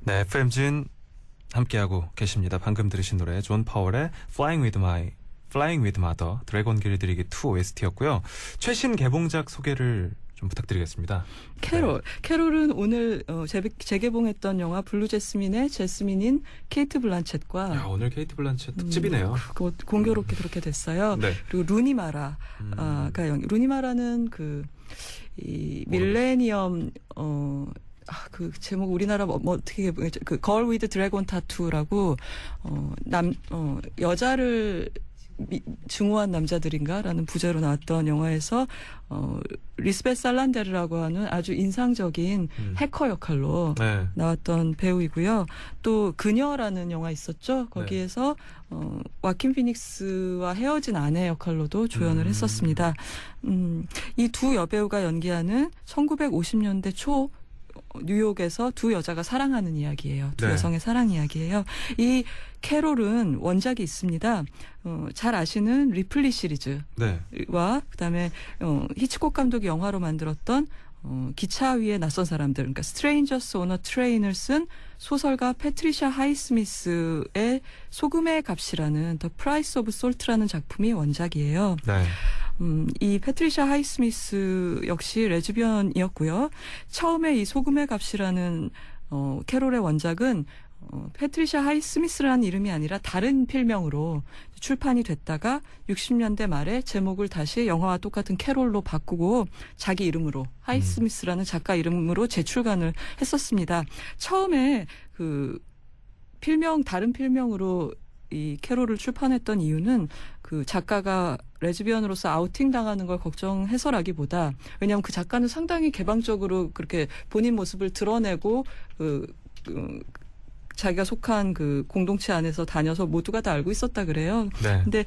네, FM진 함께하고 계십니다. 방금 들으신 노래 존 파월의 Flying with Mother, 드래곤 길들이기 2 OST였고요. 최신 개봉작 소개를 좀 부탁드리겠습니다. 캐롤. 네. 캐롤은 오늘 재개봉했던 영화 블루 제스민의 제스민인 케이트 블란쳇과 야, 오늘 케이트 블란쳇 특집이네요. 공교롭게 그렇게 됐어요. 네. 그리고 루니 마라가 루니 마라는 이 밀레니엄 그 제목 우리나라 어떻게 그 걸 위드 드래곤 타투라고 여자를 증오한 남자들인가라는 부제로 나왔던 영화에서 리스베 살란데르라고 하는 아주 인상적인 해커 역할로 네. 나왔던 배우이고요. 또 그녀라는 영화 있었죠. 거기에서 와킨 피닉스와 헤어진 아내 역할로도 조연을 했었습니다. 이 두 여배우가 연기하는 1950년대 초 뉴욕에서 두 여자가 사랑하는 이야기예요. 두 네. 여성의 사랑 이야기예요. 이 캐롤은 원작이 있습니다. 잘 아시는 리플리 시리즈와 네. 그다음에 히치콕 감독이 영화로 만들었던 기차 위에 낯선 사람들, 그러니까 Strangers on a Train을 쓴 소설가 패트리샤 하이스미스의 소금의 값이라는 The Price of Salt라는 작품이 원작이에요. 네. 이 패트리샤 하이스미스 역시 레즈비언이었고요. 처음에 이 소금의 값이라는 캐롤의 원작은 패트리샤 하이스미스라는 이름이 아니라 다른 필명으로 출판이 됐다가 60년대 말에 제목을 다시 영화와 똑같은 캐롤로 바꾸고 자기 이름으로 하이스미스라는 작가 이름으로 재출간을 했었습니다. 처음에 다른 필명으로 이 캐롤을 출판했던 이유는 그 작가가 레즈비언으로서 아우팅 당하는 걸 걱정해서라기보다, 왜냐하면 그 작가는 상당히 개방적으로 그렇게 본인 모습을 드러내고 자기가 속한 그 공동체 안에서 다녀서 모두가 다 알고 있었다 그래요. 네. 근데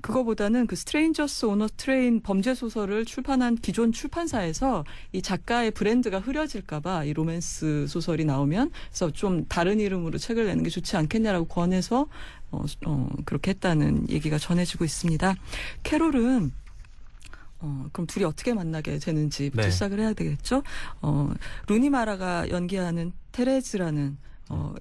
그거보다는 그 스트레인저스 오너 트레인 범죄 소설을 출판한 기존 출판사에서 이 작가의 브랜드가 흐려질까봐 이 로맨스 소설이 나오면 그래서 좀 다른 이름으로 책을 내는 게 좋지 않겠냐라고 권해서 그렇게 했다는 얘기가 전해지고 있습니다. 캐롤은 그럼 둘이 어떻게 만나게 되는지부터 네. 시작을 해야 되겠죠. 루니 마라가 연기하는 테레즈라는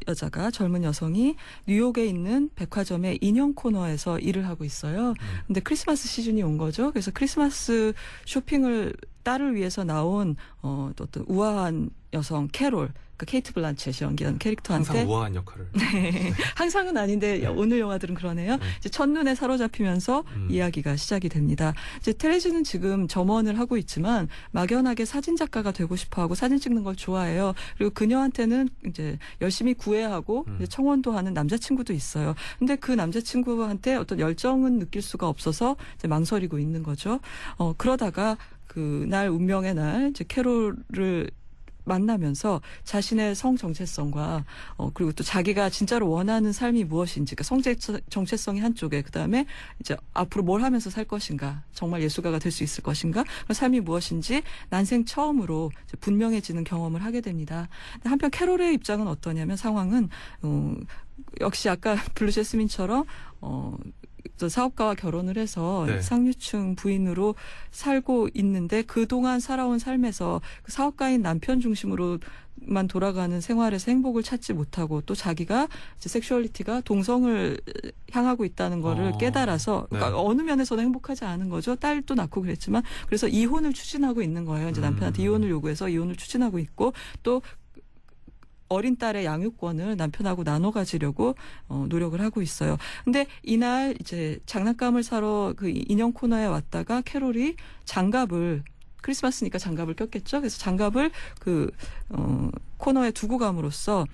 여자가, 젊은 여성이 뉴욕에 있는 백화점의 인형 코너에서 일을 하고 있어요. 근데 크리스마스 시즌이 온 거죠. 그래서 크리스마스 쇼핑을 딸을 위해서 나온 어떤 우아한 여성 캐롤, 그러니까 케이트 블란쳇이 연기한 캐릭터한테 항상 우아한 역할을. 네. 항상은 아닌데 오늘 영화들은 그러네요. 이제 첫눈에 사로잡히면서 이야기가 시작이 됩니다. 이제 테레즈는 지금 점원을 하고 있지만 막연하게 사진 작가가 되고 싶어하고 사진 찍는 걸 좋아해요. 그리고 그녀한테는 이제 열심히 구애하고 이제 청혼도 하는 남자친구도 있어요. 근데 그 남자친구한테 어떤 열정은 느낄 수가 없어서 이제 망설이고 있는 거죠. 그러다가 그날 운명의 날 이제 캐롤을 만나면서 자신의 성 정체성과 그리고 또 자기가 진짜로 원하는 삶이 무엇인지, 그러니까 성 정체성이 한쪽에, 그다음에 이제 앞으로 뭘 하면서 살 것인가, 정말 예술가가 될 수 있을 것인가, 그 삶이 무엇인지 난생 처음으로 이제 분명해지는 경험을 하게 됩니다. 한편 캐롤의 입장은 어떠냐면, 상황은 역시 아까 블루 제스민처럼 사업가와 결혼을 해서 네. 상류층 부인으로 살고 있는데, 그동안 살아온 삶에서 그 사업가인 남편 중심으로만 돌아가는 생활에서 행복을 찾지 못하고, 또 자기가 이제 섹슈얼리티가 동성을 향하고 있다는 거를 깨달아서, 그러니까 네. 어느 면에서는 행복하지 않은 거죠. 딸도 낳고 그랬지만. 그래서 이혼을 추진하고 있는 거예요. 이제 남편한테 이혼을 요구해서 이혼을 추진하고 있고, 또 어린 딸의 양육권을 남편하고 나눠 가지려고 노력을 하고 있어요. 근데 이날 이제 장난감을 사러 그 인형 코너에 왔다가 캐롤이 장갑을, 크리스마스니까 장갑을 꼈겠죠. 그래서 장갑을 코너에 두고 감으로써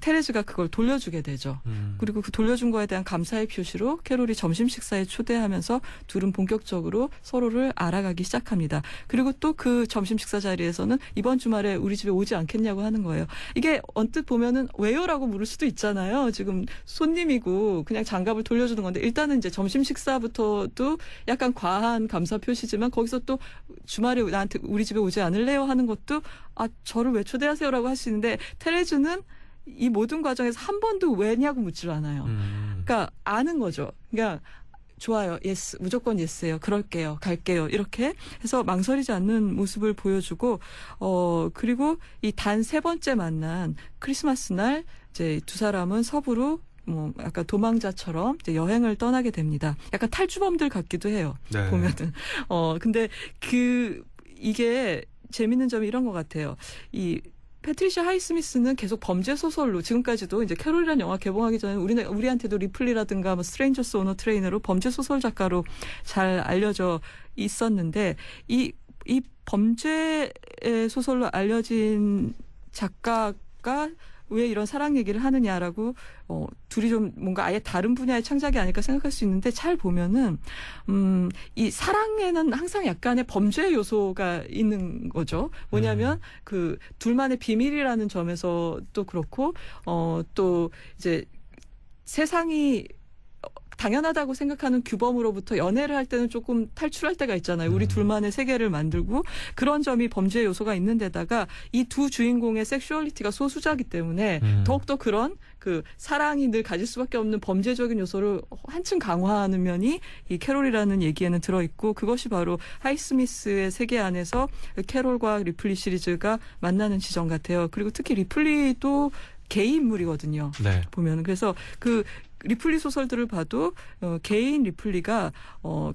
테레즈가 그걸 돌려주게 되죠. 그리고 그 돌려준 거에 대한 감사의 표시로 캐롤이 점심 식사에 초대하면서 둘은 본격적으로 서로를 알아가기 시작합니다. 그리고 또 그 점심 식사 자리에서는 이번 주말에 우리 집에 오지 않겠냐고 하는 거예요. 이게 언뜻 보면은 왜요라고 물을 수도 있잖아요. 지금 손님이고 그냥 장갑을 돌려주는 건데, 일단은 이제 점심 식사부터도 약간 과한 감사 표시지만, 거기서 또 주말에 나한테 우리 집에 오지 않을래요 하는 것도 저를 왜 초대하세요라고 하시는데, 테레즈는 이 모든 과정에서 한 번도 왜냐고 묻질 않아요. 그러니까 아는 거죠. 그러니까 좋아요. 예스. 무조건 예스예요. 그럴게요. 갈게요. 이렇게 해서 망설이지 않는 모습을 보여주고 그리고 이 단 3번째 만난 크리스마스 날 이제 두 사람은 서부로 뭐 약간 도망자처럼 이제 여행을 떠나게 됩니다. 약간 탈주범들 같기도 해요. 네. 보면은 근데 이게 재밌는 점이 이런 것 같아요. 이 패트리샤 하이스미스는 계속 범죄 소설로 지금까지도 이제 캐롤이라는 영화 개봉하기 전에 우리한테도 리플리라든가 뭐 스트레인저스 오너 트레이너로 범죄 소설 작가로 잘 알려져 있었는데 이 범죄 소설로 알려진 작가가 왜 이런 사랑 얘기를 하느냐라고 둘이 좀 뭔가 아예 다른 분야의 창작이 아닐까 생각할 수 있는데 잘 보면은 이 사랑에는 항상 약간의 범죄 요소가 있는 거죠. 뭐냐면 그 둘만의 비밀이라는 점에서도 그렇고 또 이제 세상이 당연하다고 생각하는 규범으로부터 연애를 할 때는 조금 탈출할 때가 있잖아요. 우리 둘만의 세계를 만들고 그런 점이 범죄 요소가 있는 데다가 이 두 주인공의 섹슈얼리티가 소수자이기 때문에 더욱더 그런 그 사랑이 늘 가질 수밖에 없는 범죄적인 요소를 한층 강화하는 면이 이 캐롤이라는 얘기에는 들어있고 그것이 바로 하이스미스의 세계 안에서 캐롤과 리플리 시리즈가 만나는 지점 같아요. 그리고 특히 리플리도 개인 인물이거든요. 네. 보면 그래서 그 리플리 소설들을 봐도 개인 리플리가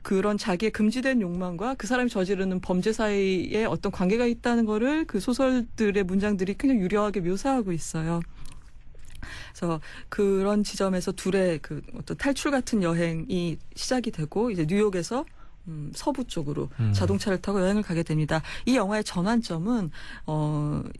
그런 자기의 금지된 욕망과 그 사람이 저지르는 범죄 사이에 어떤 관계가 있다는 거를 그 소설들의 문장들이 굉장히 유려하게 묘사하고 있어요. 그래서 그런 지점에서 둘의 그 어떤 탈출 같은 여행이 시작이 되고 이제 뉴욕에서 서부 쪽으로 자동차를 타고 여행을 가게 됩니다. 이 영화의 전환점은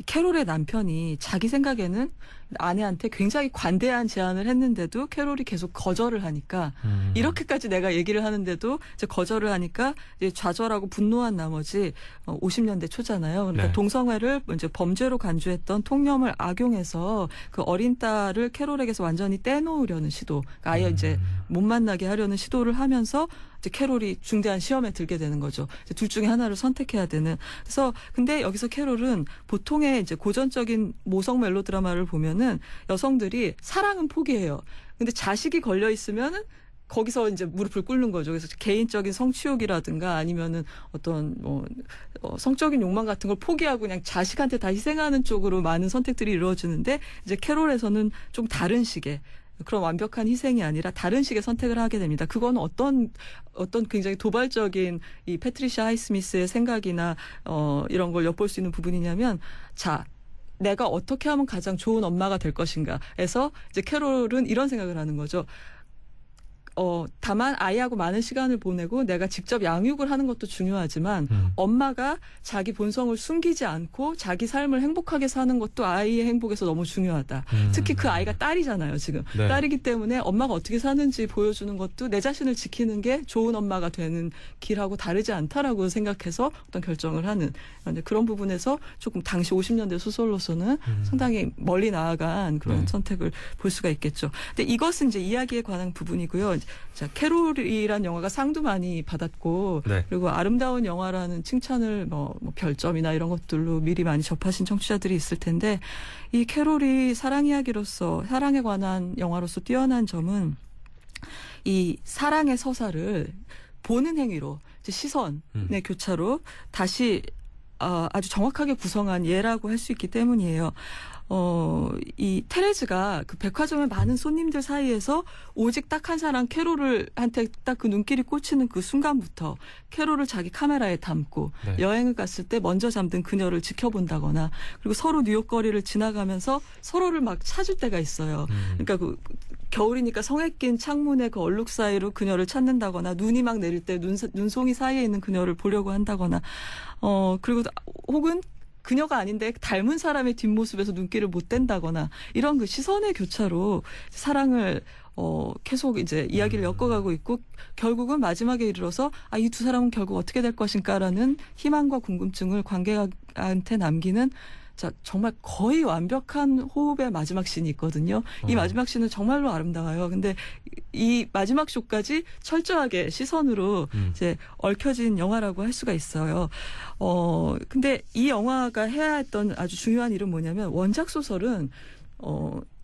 캐롤의 남편이 자기 생각에는 아내한테 굉장히 관대한 제안을 했는데도 캐롤이 계속 거절을 하니까 이렇게까지 내가 얘기를 하는데도 이제 거절을 하니까 이제 좌절하고 분노한 나머지 50년대 초잖아요. 그러니까 네. 동성애를 이제 범죄로 간주했던 통념을 악용해서 그 어린 딸을 캐롤에게서 완전히 떼놓으려는 시도, 그러니까 아예 이제 못 만나게 하려는 시도를 하면서 이제 캐롤이 중대한 시험에 들게 되는 거죠. 이제 둘 중에 하나를 선택해야 되는. 그래서 근데 여기서 캐롤은 보통의 이제 고전적인 모성 멜로드라마를 보면은 여성들이 사랑은 포기해요. 근데 자식이 걸려 있으면은 거기서 이제 무릎을 꿇는 거죠. 그래서 개인적인 성취욕이라든가 아니면은 어떤 성적인 욕망 같은 걸 포기하고 그냥 자식한테 다 희생하는 쪽으로 많은 선택들이 이루어지는데 이제 캐롤에서는 좀 다른 식의 그런 완벽한 희생이 아니라 다른 식의 선택을 하게 됩니다. 그건 어떤 굉장히 도발적인 이 패트리샤 하이스미스의 생각이나 이런 걸 엿볼 수 있는 부분이냐면 자. 내가 어떻게 하면 가장 좋은 엄마가 될 것인가에서 이제 캐롤은 이런 생각을 하는 거죠. 다만 아이하고 많은 시간을 보내고 내가 직접 양육을 하는 것도 중요하지만 엄마가 자기 본성을 숨기지 않고 자기 삶을 행복하게 사는 것도 아이의 행복에서 너무 중요하다. 특히 그 아이가 딸이잖아요, 지금. 네. 딸이기 때문에 엄마가 어떻게 사는지 보여주는 것도 내 자신을 지키는 게 좋은 엄마가 되는 길하고 다르지 않다라고 생각해서 어떤 결정을 하는 그런 부분에서 조금 당시 50년대 소설로서는 상당히 멀리 나아간 그런 선택을 볼 수가 있겠죠. 근데 이것은 이제 이야기에 관한 부분이고요. 자, 캐롤이란 영화가 상도 많이 받았고 네. 그리고 아름다운 영화라는 칭찬을 뭐 별점이나 이런 것들로 미리 많이 접하신 청취자들이 있을 텐데 이 캐롤이 사랑 이야기로서 사랑에 관한 영화로서 뛰어난 점은 이 사랑의 서사를 보는 행위로 이제 시선의 교차로 다시 아주 정확하게 구성한 예라고 할 수 있기 때문이에요. 이 테레즈가 그 백화점의 많은 손님들 사이에서 오직 딱 한 사람 캐롤한테 딱 그 눈길이 꽂히는 그 순간부터 캐롤을 자기 카메라에 담고 네. 여행을 갔을 때 먼저 잠든 그녀를 지켜본다거나 그리고 서로 뉴욕 거리를 지나가면서 서로를 막 찾을 때가 있어요. 그러니까 그 겨울이니까 성에 낀 창문의 그 얼룩 사이로 그녀를 찾는다거나 눈이 막 내릴 때 눈송이 사이에 있는 그녀를 보려고 한다거나 그리고 혹은 그녀가 아닌데 닮은 사람의 뒷모습에서 눈길을 못 댄다거나 이런 그 시선의 교차로 사랑을 계속 이제 이야기를 엮어가고 있고 결국은 마지막에 이르러서 이 두 사람은 결국 어떻게 될 것인가라는 희망과 궁금증을 관객한테 남기는 자, 정말 거의 완벽한 호흡의 마지막 씬이 있거든요. 이 마지막 씬은 정말로 아름다워요. 근데 이 마지막 쇼까지 철저하게 시선으로 이제 얽혀진 영화라고 할 수가 있어요. 근데 이 영화가 해야 했던 아주 중요한 일은 뭐냐면 원작 소설은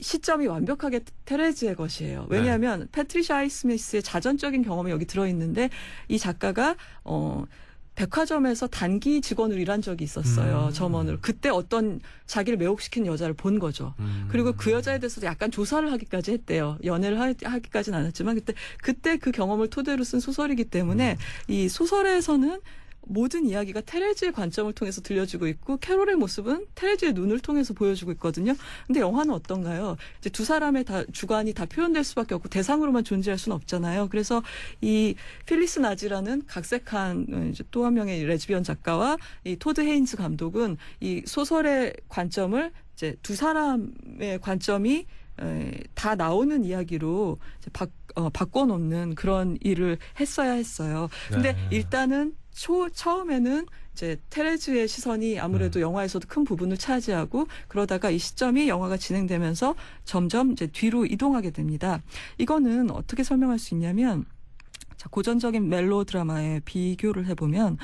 시점이 완벽하게 테레즈의 것이에요. 왜냐하면 패트리샤 하이스미스의 자전적인 경험이 여기 들어있는데 이 작가가 백화점에서 단기 직원으로 일한 적이 있었어요. 점원으로. 그때 어떤 자기를 매혹시킨 여자를 본 거죠. 그리고 그 여자에 대해서 약간 조사를 하기까지 했대요. 연애를 하기까지는 않았지만 그때 그 경험을 토대로 쓴 소설이기 때문에 이 소설에서는 모든 이야기가 테레즈의 관점을 통해서 들려주고 있고 캐롤의 모습은 테레즈의 눈을 통해서 보여주고 있거든요. 근데 영화는 어떤가요? 이제 두 사람의 주관이 다 표현될 수밖에 없고 대상으로만 존재할 수는 없잖아요. 그래서 이 필리스 나지라는 각색한 이제 또 한 명의 레즈비언 작가와 이 토드 헤인즈 감독은 이 소설의 관점을 이제 두 사람의 관점이 다 나오는 이야기로 이제 바꿔놓는 그런 일을 했어야 했어요. 근데 네. 일단은 처음에는 이제 테레즈의 시선이 아무래도 영화에서도 큰 부분을 차지하고 그러다가 이 시점이 영화가 진행되면서 점점 이제 뒤로 이동하게 됩니다. 이거는 어떻게 설명할 수 있냐면 자, 고전적인 멜로 드라마에 비교를 해보면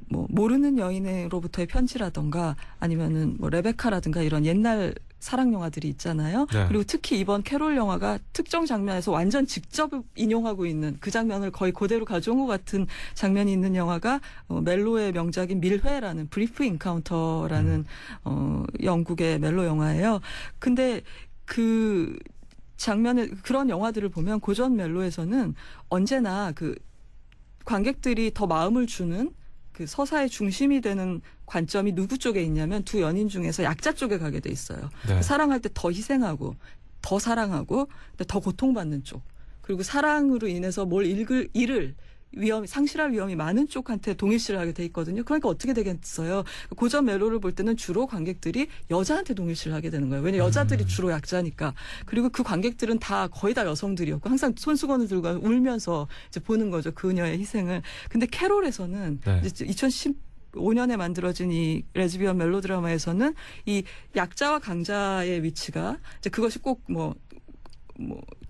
모르는 여인으로부터의 편지라던가 아니면은 뭐 레베카라든가 이런 옛날 사랑 영화들이 있잖아요. 네. 그리고 특히 이번 캐롤 영화가 특정 장면에서 완전 직접 인용하고 있는 그 장면을 거의 그대로 가져온 것 같은 장면이 있는 영화가 멜로의 명작인 밀회라는 브리프 인카운터라는 영국의 멜로 영화예요. 근데 그 장면에 그런 영화들을 보면 고전 멜로에서는 언제나 그 관객들이 더 마음을 주는 그 서사의 중심이 되는 관점이 누구 쪽에 있냐면 두 연인 중에서 약자 쪽에 가게 돼 있어요. 네. 사랑할 때 더 희생하고 더 사랑하고 근데 더 고통받는 쪽 그리고 사랑으로 인해서 뭘 잃을 상실할 위험이 많은 쪽한테 동일시를 하게 돼 있거든요. 그러니까 어떻게 되겠어요? 고전 멜로를 볼 때는 주로 관객들이 여자한테 동일시를 하게 되는 거예요. 왜냐하면 여자들이 주로 약자니까. 그리고 그 관객들은 다 거의 다 여성들이었고 항상 손수건을 들고 울면서 이제 보는 거죠. 그녀의 희생을. 근데 캐롤에서는 네. 이제 2015년에 만들어진 이 레즈비언 멜로 드라마에서는 이 약자와 강자의 위치가 이제 그것이 꼭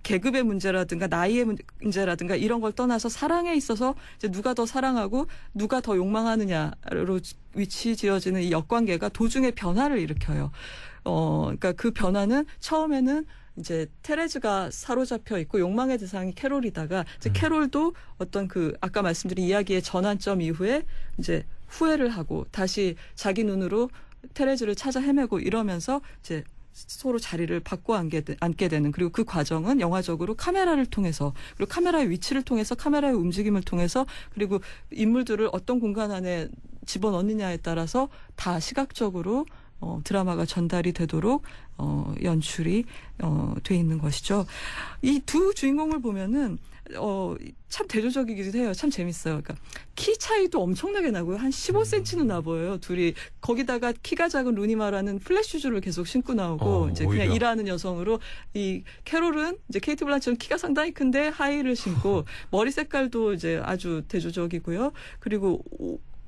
계급의 문제라든가 나이의 문제라든가 이런 걸 떠나서 사랑에 있어서 이제 누가 더 사랑하고 누가 더 욕망하느냐로 위치 지어지는 이 역관계가 도중에 변화를 일으켜요. 그러니까 그 변화는 처음에는 이제 테레즈가 사로잡혀 있고 욕망의 대상이 캐롤이다가 이제 캐롤도 어떤 그 아까 말씀드린 이야기의 전환점 이후에 이제 후회를 하고 다시 자기 눈으로 테레즈를 찾아 헤매고 이러면서 이제 서로 자리를 바꿔 앉게 되는 그리고 그 과정은 영화적으로 카메라를 통해서 그리고 카메라의 위치를 통해서 카메라의 움직임을 통해서 그리고 인물들을 어떤 공간 안에 집어넣느냐에 따라서 다 시각적으로 드라마가 전달이 되도록 연출이 돼 있는 것이죠. 이 두 주인공을 보면은 참 대조적이기도 해요. 참 재밌어요. 그러니까 키 차이도 엄청나게 나고요. 한 15cm는 나 보여요. 둘이 거기다가 키가 작은 루니마라는 플랫 슈즈를 계속 신고 나오고 이제 그냥 오히려. 일하는 여성으로 이 캐롤은 이제 케이트 블란쳇은 키가 상당히 큰데 하이를 신고 머리 색깔도 이제 아주 대조적이고요. 그리고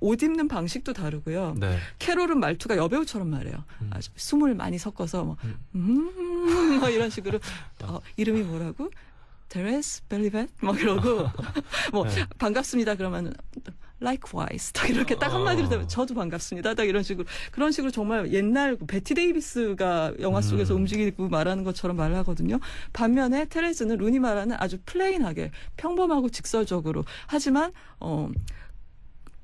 옷 입는 방식도 다르고요. 네. 캐롤은 말투가 여배우처럼 말해요. 아주 숨을 많이 섞어서 뭐 이런 식으로 이름이 뭐라고? 테레스 벨리벳 막 이러고 네. 반갑습니다 그러면은 likewise 딱 이렇게 딱 한마디로 되면 저도 반갑습니다 딱 이런 식으로 그런 식으로 정말 옛날 베티 데이비스가 영화 속에서 움직이고 말하는 것처럼 말을 하거든요. 반면에 테레즈는 루니 말하는 아주 플레인하게 평범하고 직설적으로 하지만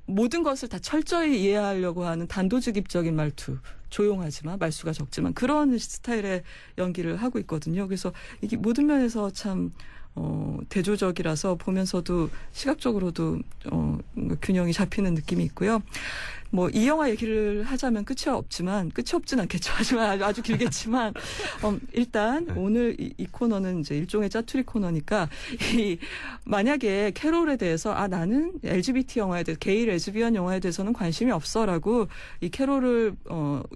모든 것을 다 철저히 이해하려고 하는 단도직입적인 말투. 조용하지만 말수가 적지만 그런 스타일의 연기를 하고 있거든요. 그래서 이게 모든 면에서 참 대조적이라서 보면서도 시각적으로도 균형이 잡히는 느낌이 있고요. 뭐 이 영화 얘기를 하자면 끝이 없진 않겠죠. 하지만 아주 길겠지만 일단 네. 오늘 이 코너는 이제 일종의 짜투리 코너니까 만약에 캐롤에 대해서 나는 LGBT 영화에 대해 게이 레즈비언 영화에 대해서는 관심이 없어라고 이 캐롤을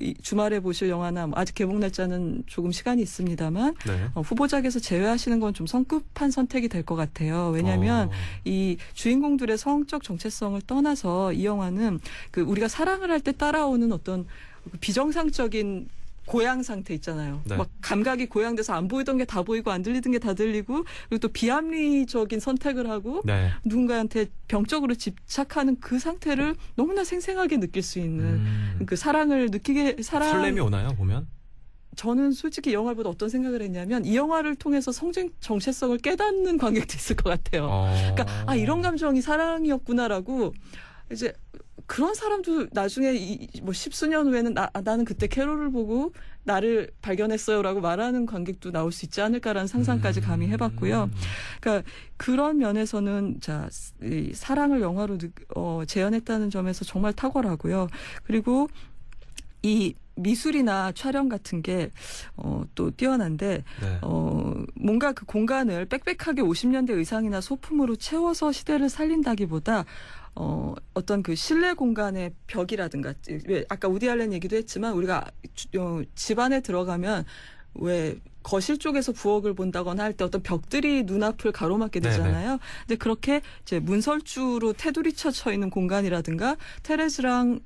이 주말에 보실 영화나 아직 개봉 날짜는 조금 시간이 있습니다만 네. 후보작에서 제외하시는 건 좀 성급한 선택이 될 것 같아요. 왜냐하면 이 주인공들의 성적 정체성을 떠나서 이 영화는 그 우리가 사랑을 할 때 따라오는 어떤 비정상적인 고양 상태 있잖아요. 네. 막 감각이 고양돼서 안 보이던 게 다 보이고 안 들리던 게 다 들리고 그리고 또 비합리적인 선택을 하고 네. 누군가한테 병적으로 집착하는 그 상태를 너무나 생생하게 느낄 수 있는 그 사랑을 설렘이 오나요, 보면? 저는 솔직히 이 영화를 보다 어떤 생각을 했냐면 이 영화를 통해서 성적 정체성을 깨닫는 관객도 있을 것 같아요. 그러니까 이런 감정이 사랑이었구나라고 이제 그런 사람도 나중에 뭐 십수년 후에는 나는 그때 캐롤을 보고 나를 발견했어요라고 말하는 관객도 나올 수 있지 않을까라는 상상까지 감히 해봤고요. 그러니까 그런 면에서는 이 사랑을 영화로 재현했다는 점에서 정말 탁월하고요. 그리고 이 미술이나 촬영 같은 게 또 뛰어난데 네. 뭔가 그 공간을 빽빽하게 50년대 의상이나 소품으로 채워서 시대를 살린다기보다 어떤 그 실내 공간의 벽이라든가 왜 아까 우디 알렌 얘기도 했지만 우리가 집 안에 들어가면 왜 거실 쪽에서 부엌을 본다거나 할 때 어떤 벽들이 눈앞을 가로막게 되잖아요. 네네. 근데 그렇게 이제 문설주로 테두리 쳐져 있는 공간이라든가 테레즈랑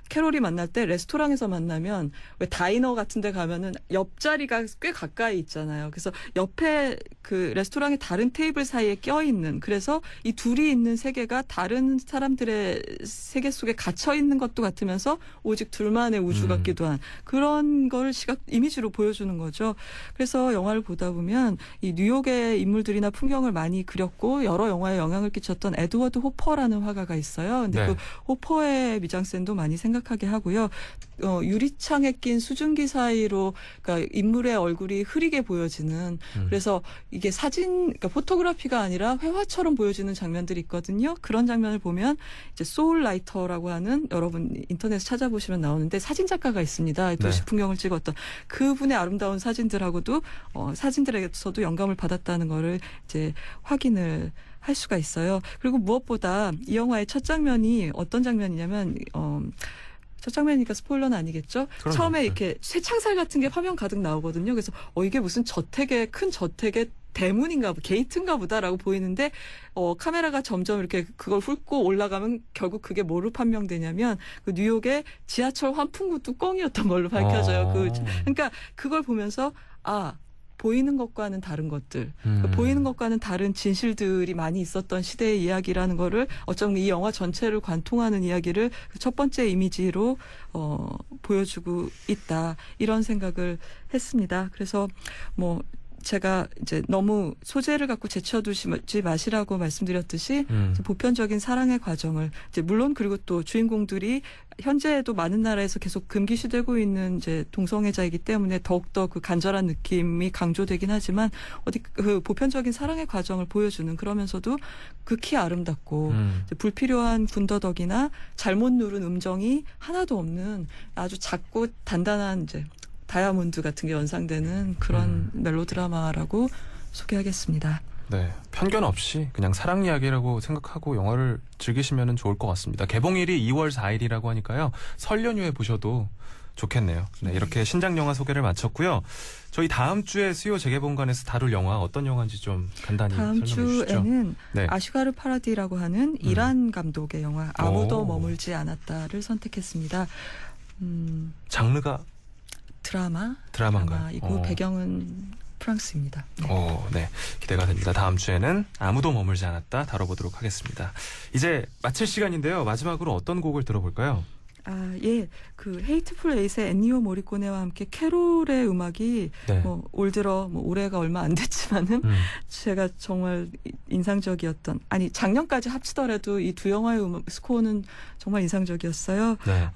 캐롤이 만날 때 레스토랑에서 만나면 왜 다이너 같은 데 가면은 옆자리가 꽤 가까이 있잖아요. 그래서 옆에 그 레스토랑의 다른 테이블 사이에 껴있는 그래서 이 둘이 있는 세계가 다른 사람들의 세계 속에 갇혀 있는 것도 같으면서 오직 둘만의 우주 같기도 한 그런 걸 이미지로 보여주는 거죠. 그래서 영화를 보다 보면 이 뉴욕의 인물들이나 풍경을 많이 그렸고 여러 영화에 영향을 끼쳤던 에드워드 호퍼라는 화가가 있어요. 근데 네. 그 호퍼의 미장센도 많이 생각하게 하고요. 유리창에 낀 수증기 사이로 그러니까 인물의 얼굴이 흐리게 보여지는 그래서 이게 그러니까 포토그래피가 아니라 회화처럼 보여지는 장면들이 있거든요. 그런 장면을 보면 이제 소울 라이터라고 하는 여러분 인터넷에 찾아보시면 나오는데 사진 작가가 있습니다. 도시 네. 풍경을 찍었던 그분의 아름다운 사진들하고도 사진들에서도 영감을 받았다는 거를 이제 확인을 할 수가 있어요. 그리고 무엇보다 이 영화의 첫 장면이 어떤 장면이냐면 첫 장면이니까 스포일러는 아니겠죠? 그럼요. 처음에 이렇게 쇠창살 같은 게 화면 가득 나오거든요. 그래서 이게 무슨 큰 저택의 대문인가 게이트인가 보다라고 보이는데 카메라가 점점 이렇게 그걸 훑고 올라가면 결국 그게 뭐로 판명되냐면 그 뉴욕의 지하철 환풍구 뚜껑이었던 걸로 밝혀져요. 그러니까 그걸 보면서 보이는 것과는 다른 것들, 보이는 것과는 다른 진실들이 많이 있었던 시대의 이야기라는 거를 어쩌면 이 영화 전체를 관통하는 이야기를 첫 번째 이미지로 보여주고 있다. 이런 생각을 했습니다. 그래서 제가 이제 너무 소재를 갖고 제쳐두지 마시라고 말씀드렸듯이 보편적인 사랑의 과정을 이제 물론 그리고 또 주인공들이 현재에도 많은 나라에서 계속 금기시되고 있는 이제 동성애자이기 때문에 더욱더 그 간절한 느낌이 강조되긴 하지만 그 보편적인 사랑의 과정을 보여주는 그러면서도 극히 아름답고 이제 불필요한 군더더기나 잘못 누른 음정이 하나도 없는 아주 작고 단단한 이제 다이아몬드 같은 게 연상되는 그런 멜로드라마라고 소개하겠습니다. 네, 편견 없이 그냥 사랑 이야기라고 생각하고 영화를 즐기시면 좋을 것 같습니다. 개봉일이 2월 4일이라고 하니까요. 설 연휴에 보셔도 좋겠네요. 네, 이렇게 신작 영화 소개를 마쳤고요. 저희 다음 주에 수요 재개봉관에서 다룰 영화 어떤 영화인지 좀 간단히 다음 설명해 주시죠. 주에는 네. 아슈가르 파라디라고 하는 이란 감독의 영화 아무도 머물지 않았다를 선택했습니다. 장르가 드라마인가요? 이거 배경은 프랑스입니다. 네. 네. 기대가 됩니다. 다음 주에는 아무도 머물지 않았다 다뤄보도록 하겠습니다. 이제 마칠 시간인데요. 마지막으로 어떤 곡을 들어볼까요? 그 헤이트풀 에잇의 엔니오 모리코네와 함께 캐롤의 음악이 네. 올 들어 올해가 얼마 안 됐지만은 제가 정말 인상적이었던 작년까지 합치더라도 이 두 영화의 스코어는 정말 인상적이었어요. 네.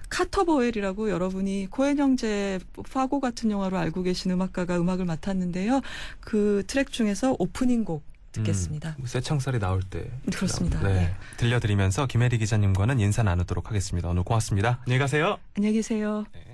카터 버웰이라고 여러분이 코엔 형제 파고 같은 영화로 알고 계신 음악가가 음악을 맡았는데요. 그 트랙 중에서 오프닝 곡 듣겠습니다. 쇠창살이 나올 때. 그렇습니다. 네. 네. 들려드리면서 김혜리 기자님과는 인사 나누도록 하겠습니다. 오늘 고맙습니다. 안녕히 가세요. 안녕히 계세요. 네.